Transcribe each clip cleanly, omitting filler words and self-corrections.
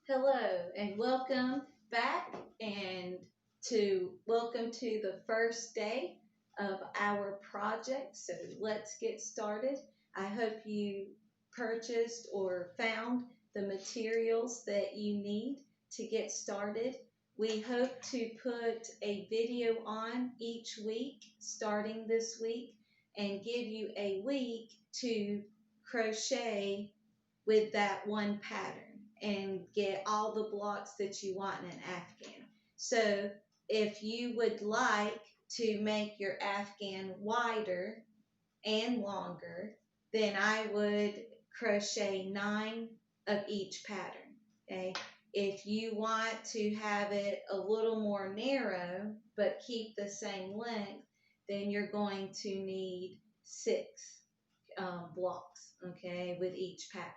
Hello and welcome back welcome to the first day of our project. So let's get started. I hope you purchased or found the materials that you need to get started. We hope to put a video on each week starting this week and give you a week to crochet with that one pattern and get all the blocks that you want in an afghan. So if you would like to make your afghan wider and longer, then I would crochet 9 of each pattern. Okay. If you want to have it a little more narrow but keep the same length, then you're going to need 6 blocks, okay, with each pattern.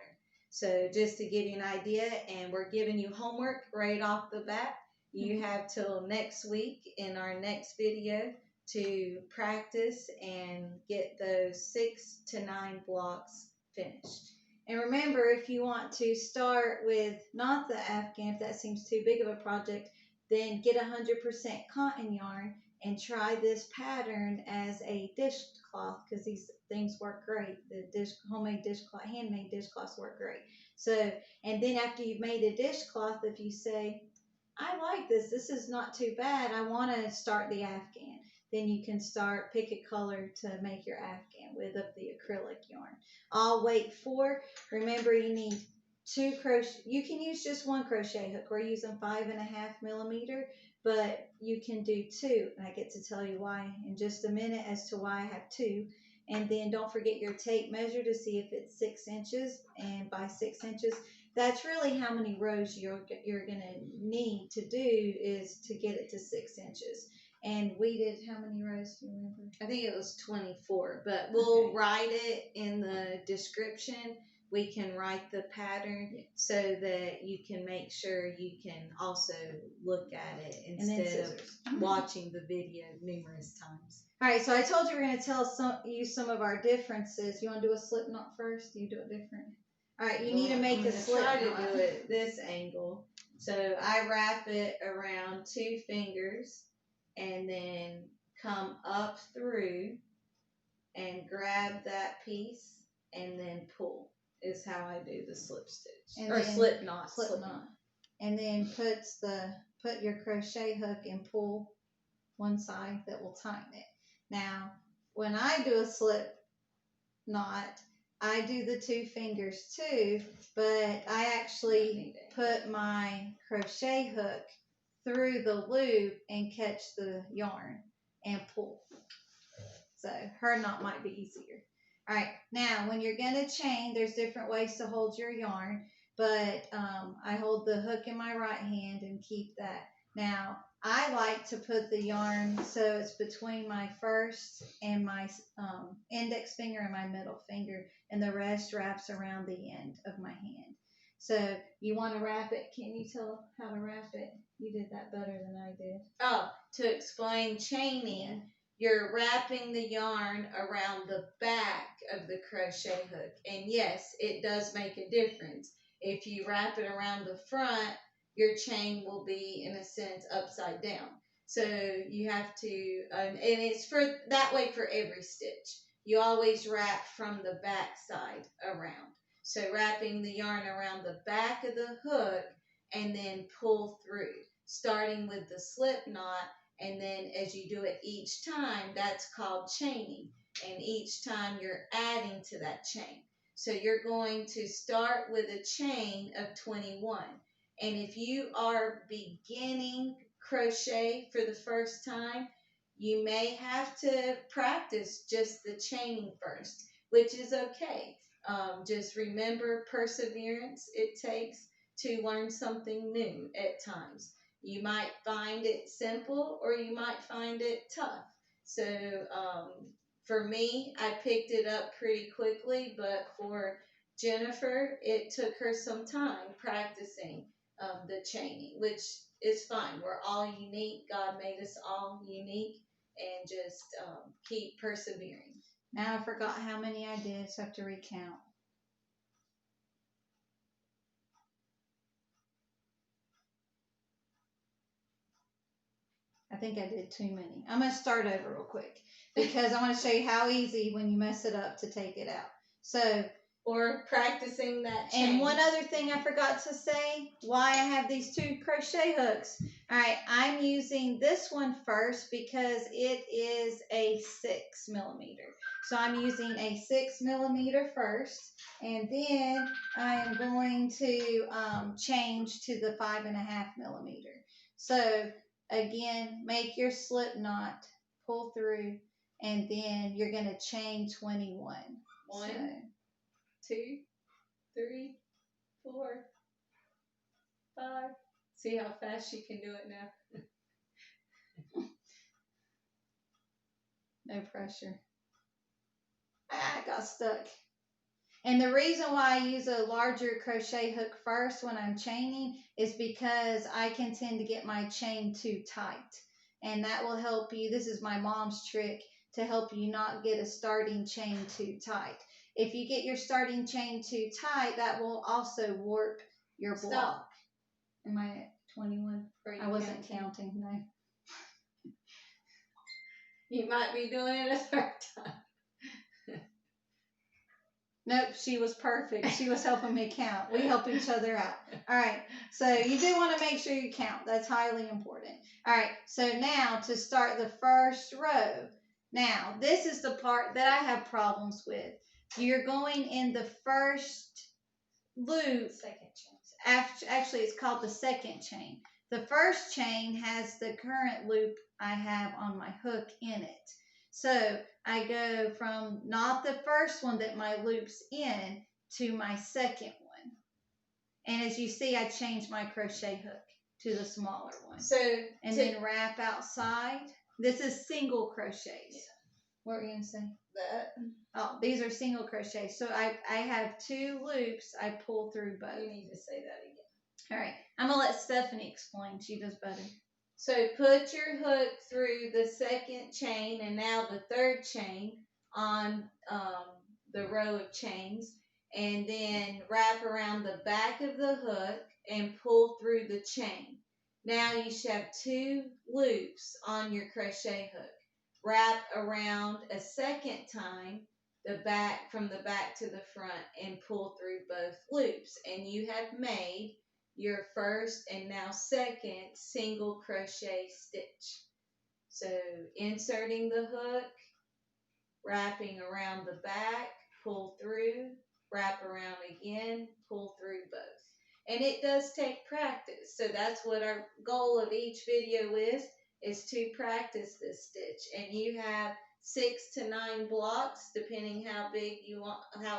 So just to give you an idea, and we're giving you homework right off the bat. You have till next week in our next video to practice and get those 6 to 9 blocks finished. And remember, if you want to start with not the afghan, if that seems too big of a project, then get 100% cotton yarn and try this pattern as a dishcloth, because these things work great. The homemade dishcloth, handmade dishcloths work great. So, and then after you've made a dishcloth, if you say, I like this is not too bad, I want to start the afghan, then you can start, pick a color to make your afghan with of the acrylic yarn. I'll wait for, remember you need 2 crochet, you can use just 1 crochet hook. We're using 5.5 millimeter, but you can do 2, and I get to tell you why in just a minute as to why I have 2. And then don't forget your tape measure to see if it's 6 inches, and by 6 inches, that's really how many rows you're going to need to do, is to get it to 6 inches. And we did how many rows, do you remember? I think it was 24, but we'll write it in the description. We can write the pattern so that you can make sure you can also look at it instead of watching the video numerous times. All right, so I told you we're going to tell you some of our differences. You want to do a slip knot first? Do you do it different? All right, you need to make a slip knot. Try to do it this angle. So I wrap it around 2 fingers and then come up through and grab that piece and then pull. Is how I do the slip stitch, and or slip knot. Slip knot. And then put your crochet hook and pull one side that will tighten it. Now, when I do a slip knot, I do the 2 fingers too, but I actually put my crochet hook through the loop and catch the yarn and pull. So her knot might be easier. All right, now when you're going to chain, there's different ways to hold your yarn, but I hold the hook in my right hand and keep that. Now, I like to put the yarn so it's between my first and my index finger and my middle finger, and the rest wraps around the end of my hand. So you want to wrap it. Can you tell how to wrap it? You did that better than I did. Oh, to explain chaining, you're wrapping the yarn around the back of the crochet hook. And yes, it does make a difference. If you wrap it around the front, your chain will be, in a sense, upside down. So you have to, and it's for that way for every stitch. You always wrap from the back side around. So wrapping the yarn around the back of the hook and then pull through, starting with the slip knot. And then as you do it each time, that's called chaining. And each time you're adding to that chain. So you're going to start with a chain of 21. And if you are beginning crochet for the first time, you may have to practice just the chaining first, which is okay. Just remember perseverance it takes to learn something new at times. You might find it simple or you might find it tough. So for me, I picked it up pretty quickly, but for Jennifer, it took her some time practicing the chaining, which is fine. We're all unique. God made us all unique, and just keep persevering. Now I forgot how many I did, so I have to recount. think I did too many. I'm going to start over real quick because I want to show you how easy when you mess it up to take it out. So, or practicing that chain. And one other thing I forgot to say, why I have these 2 crochet hooks. All right, I'm using this one first because it is a 6mm. So I'm using a 6mm first, and then I am going to change to the 5.5mm. So again, make your slip knot, pull through, and then you're going to chain 21. 1, 2, 3, 4, 5. See how fast she can do it now? No pressure. I got stuck. And the reason why I use a larger crochet hook first when I'm chaining is because I can tend to get my chain too tight. And that will help you. This is my mom's trick to help you not get a starting chain too tight. If you get your starting chain too tight, that will also warp your block. Stop. Am I at 21? I wasn't counting, no. You might be doing it a third time. Nope, she was perfect. She was helping me count. We help each other out. All right, so you do want to make sure you count. That's highly important. All right, so now to start the first row. Now, this is the part that I have problems with. You're going in the first loop. Second chain. Actually, it's called the second chain. The first chain has the current loop I have on my hook in it. So I go from not the first one that my loop's in to my second one. And as you see, I changed my crochet hook to the smaller one. And then wrap outside. This is single crochets. Yeah. What were you going to say? Oh, these are single crochets. So I have 2 loops. I pull through both. You need to say that again. All right. I'm going to let Stephanie explain. She does better. So put your hook through the second chain and now the third chain on the row of chains, and then wrap around the back of the hook and pull through the chain. Now you should have 2 loops on your crochet hook. Wrap around a second time from the back to the front and pull through both loops, and you have made your first and now second single crochet stitch. So inserting the hook, wrapping around the back, pull through, wrap around again, pull through both. And it does take practice. So that's what our goal of each video is to practice this stitch. And you have 6 to 9 blocks depending how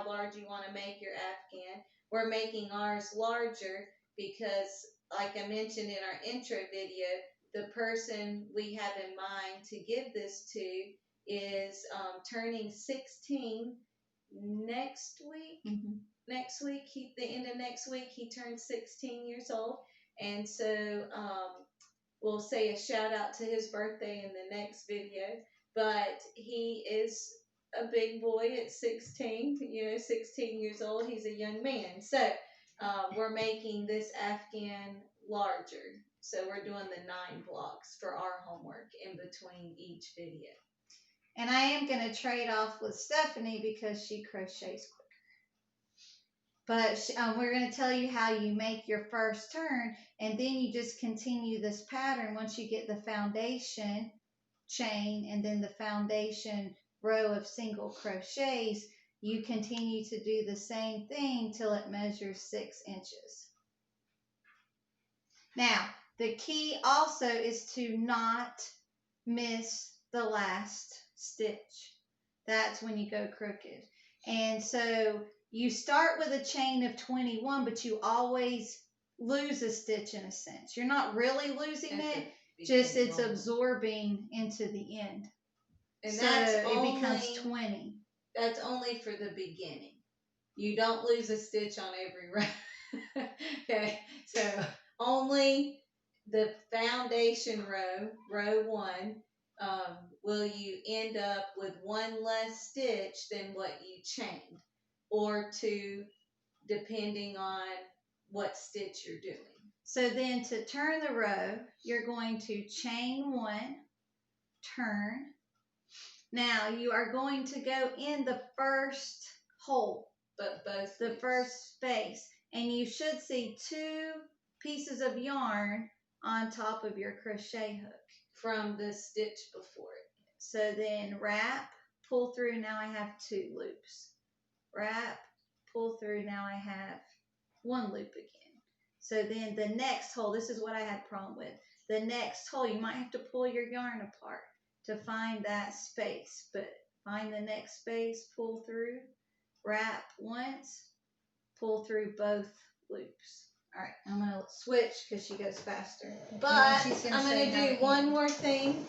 large you want to make your afghan. We're making ours larger because, like I mentioned in our intro video, the person we have in mind to give this to is turning 16 next week. Mm-hmm. Next week, the end of next week, he turns 16 years old. And so we'll say a shout out to his birthday in the next video. But he is a big boy at 16, 16 years old. He's a young man. So we're making this afghan larger. So we're doing the 9 blocks for our homework in between each video. And I am going to trade off with Stephanie because she crochets quicker. But we're going to tell you how you make your first turn, and then you just continue this pattern once you get the foundation chain and then the foundation row of single crochets. You continue to do the same thing till it measures 6 inches. Now, the key also is to not miss the last stitch. That's when you go crooked. And so you start with a chain of 21, but you always lose a stitch in a sense. You're not really losing it, just it's absorbing into the end. And so it becomes 20. That's only for the beginning. You don't lose a stitch on every row. Okay, so only the foundation row 1, will you end up with 1 less stitch than what you chained, or 2, depending on what stitch you're doing. So then to turn the row, you're going to chain 1, turn. Now you are going to go in the first hole, but both the loops. first space, and you should see 2 pieces of yarn on top of your crochet hook from the stitch before it. So then wrap, pull through, now I have 2 loops. Wrap, pull through, now I have 1 loop again. So then the next hole, this is what I had problem with. The next hole, you might have to pull your yarn apart to find that space, but find the next space, pull through, wrap once, pull through both loops. All right, I'm going to switch because she goes faster. But I'm going to do one more thing.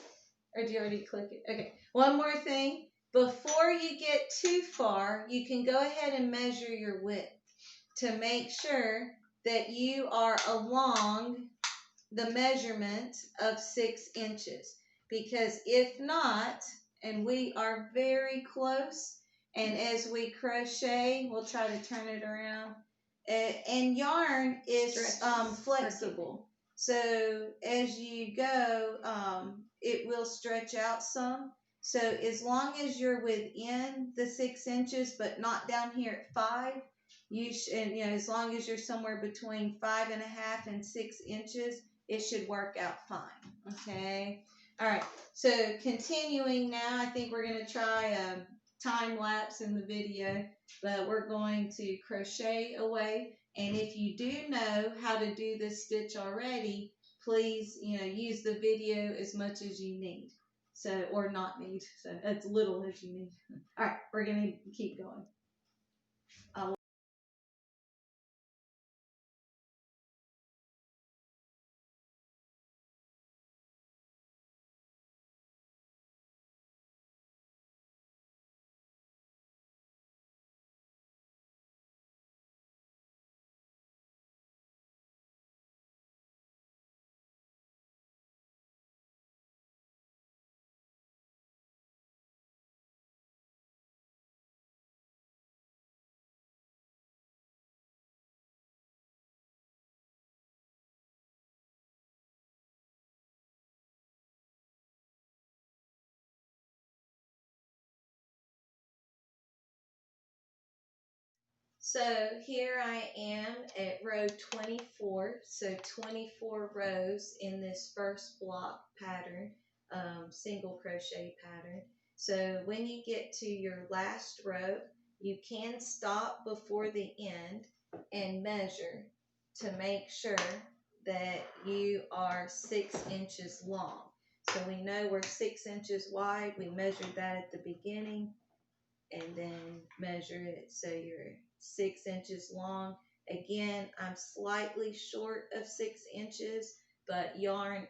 Or do you already click it? Okay. One more thing. Before you get too far, you can go ahead and measure your width to make sure that you are along the measurement of 6 inches. Because if not, and we are very close, and as we crochet, we'll try to turn it around. And yarn is flexible. So as you go, it will stretch out some. So as long as you're within the 6 inches, but not down here at 5, and as long as you're somewhere between 5.5 and 6 inches, it should work out fine. Okay. All right. So continuing now, I think we're going to try a time lapse in the video, but we're going to crochet away. And if you do know how to do this stitch already, please, use the video as much as you need. So, or not need. So as little as you need. All right. We're going to keep going. So here I am at row 24. So 24 rows in this first block pattern, single crochet pattern. So when you get to your last row, you can stop before the end and measure to make sure that you are 6 inches long. So we know we're 6 inches wide. We measured that at the beginning, and then measure it so you're 6 inches long. Again, I'm slightly short of 6 inches, but yarn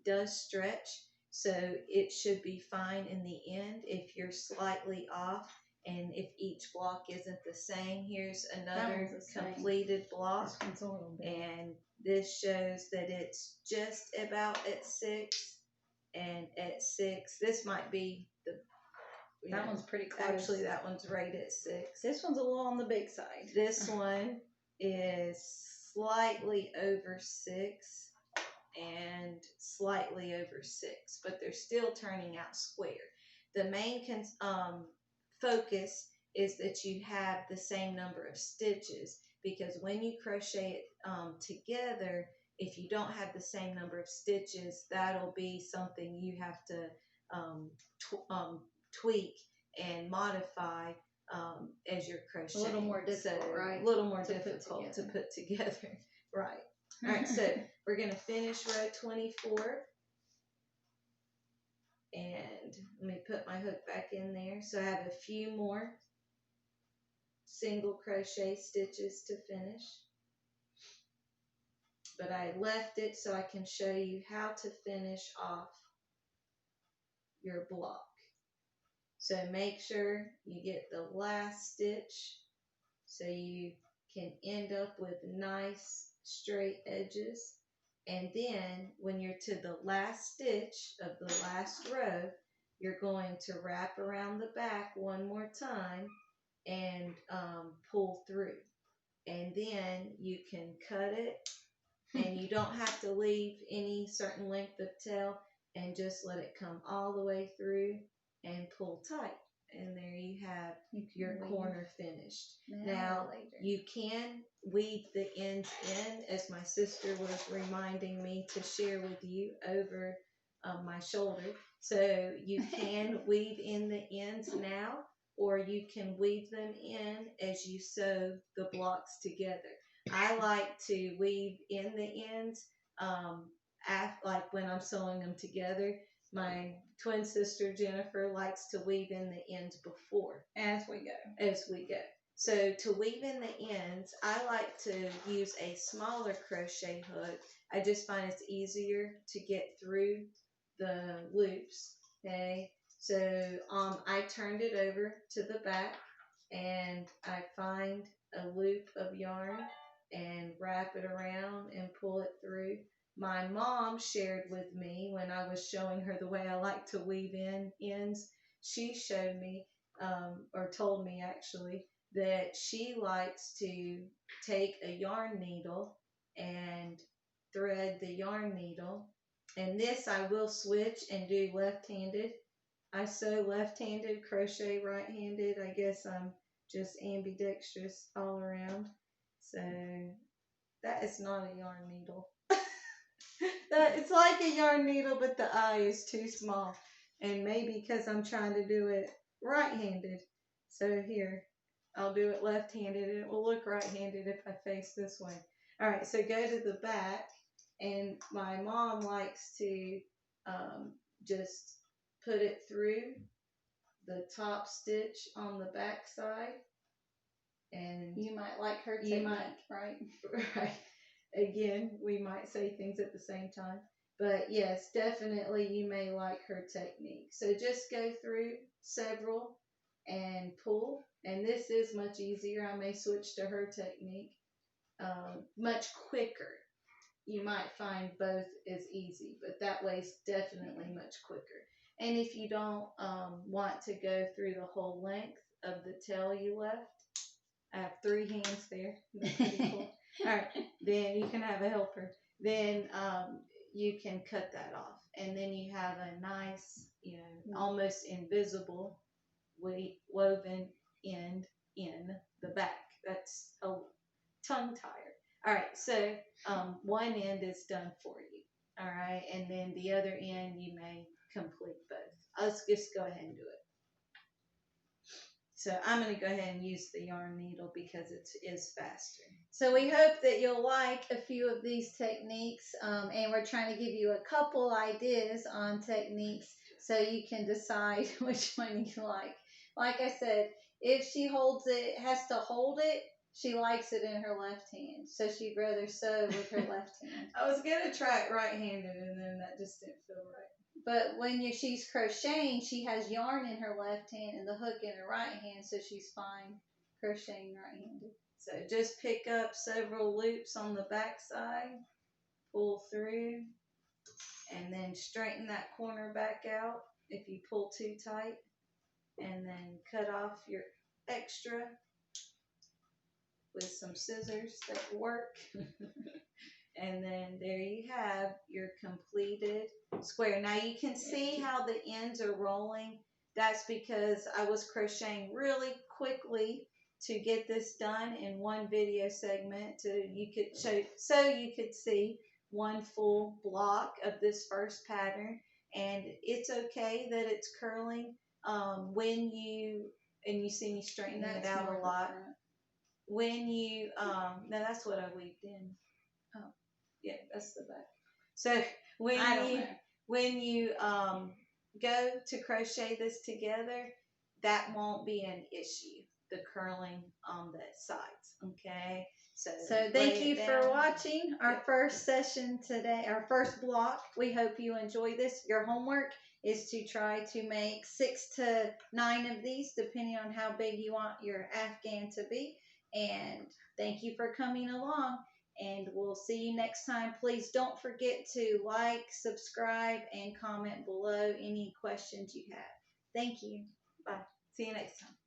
does stretch, so it should be fine in the end. If you're slightly off, and if each block isn't the same, here's another completed block, and this shows that it's just about at 6, and at 6, this might be the that one's pretty close. Actually, that one's right at 6. This one's a little on the big side. This one is slightly over 6 and slightly over 6, but they're still turning out square. The main focus is that you have the same number of stitches, because when you crochet it together, if you don't have the same number of stitches, that'll be something you have to tweak and modify as you're crocheting. A little more difficult, right? A little more difficult to put together. Right. All right, so we're going to finish row 24. And let me put my hook back in there. So I have a few more single crochet stitches to finish. But I left it so I can show you how to finish off your block. So make sure you get the last stitch so you can end up with nice straight edges. And then when you're to the last stitch of the last row, you're going to wrap around the back one more time and pull through. and then you can cut it, and you don't have to leave any certain length of tail, and just let it come all the way through and pull tight. And there you have your corner finished. Now you can weave the ends in, as my sister was reminding me to share with you over my shoulder. So you can weave in the ends now, or you can weave them in as you sew the blocks together. I like to weave in the ends, like when I'm sewing them together. My twin sister Jennifer likes to weave in the ends before. As we go. As we go. So to weave in the ends, I like to use a smaller crochet hook. I just find it's easier to get through the loops. Okay. So I turned it over to the back, and I find a loop of yarn and wrap it around and pull it through. My mom shared with me when I was showing her the way I like to weave in ends. She showed me, or told me actually, that she likes to take a yarn needle and thread the yarn needle. And this I will switch and do left-handed. I sew left-handed, crochet right-handed. I guess I'm just ambidextrous all around. So that is not a yarn needle. It's like a yarn needle, but the eye is too small. And maybe because I'm trying to do it right-handed. So here, I'll do it left-handed. It will look right-handed if I face this way. All right, so go to the back. And my mom likes to just put it through the top stitch on the back side. And you might like her technique, right? Right. Again, we might say things at the same time. But yes, definitely you may like her technique. So just go through several and pull. And this is much easier. I may switch to her technique. Much quicker. You might find both as easy, but that way's definitely much quicker. And if you don't want to go through the whole length of the tail you left, I have 3 hands there. That's pretty cool. All right, then you can have a helper. Then you can cut that off, and then you have a nice, almost invisible woven end in the back. That's a tongue tire. All right, so one end is done for you. All right, and then the other end you may complete both. Let's just go ahead and do it. So I'm going to go ahead and use the yarn needle because it is faster. So we hope that you'll like a few of these techniques, and we're trying to give you a couple ideas on techniques so you can decide which one you like. Like I said, if she has to hold it, she likes it in her left hand, so she'd rather sew with her left hand. I was going to try it right-handed, and then that just didn't feel right. But when she's crocheting, she has yarn in her left hand and the hook in her right hand, so she's fine crocheting right-handed. So just pick up several loops on the back side, pull through, and then straighten that corner back out if you pull too tight, and then cut off your extra with some scissors that work. And then there you have your completed square. Now you can see how the ends are rolling. That's because I was crocheting really quickly to get this done in one video segment so you could see one full block of this first pattern. And it's okay that it's curling and you see me straightening it out a lot. When you no, that's what I weaved in. Oh, yeah, that's the back. So when you go to crochet this together, that won't be an issue. The curling on the sides, okay? So thank you for watching our first session today, our first block. We hope you enjoy this. Your homework is to try to make 6 to 9 of these, depending on how big you want your Afghan to be. And thank you for coming along, and we'll see you next time. Please don't forget to like, subscribe, and comment below any questions you have. Thank you. Bye. See you next time.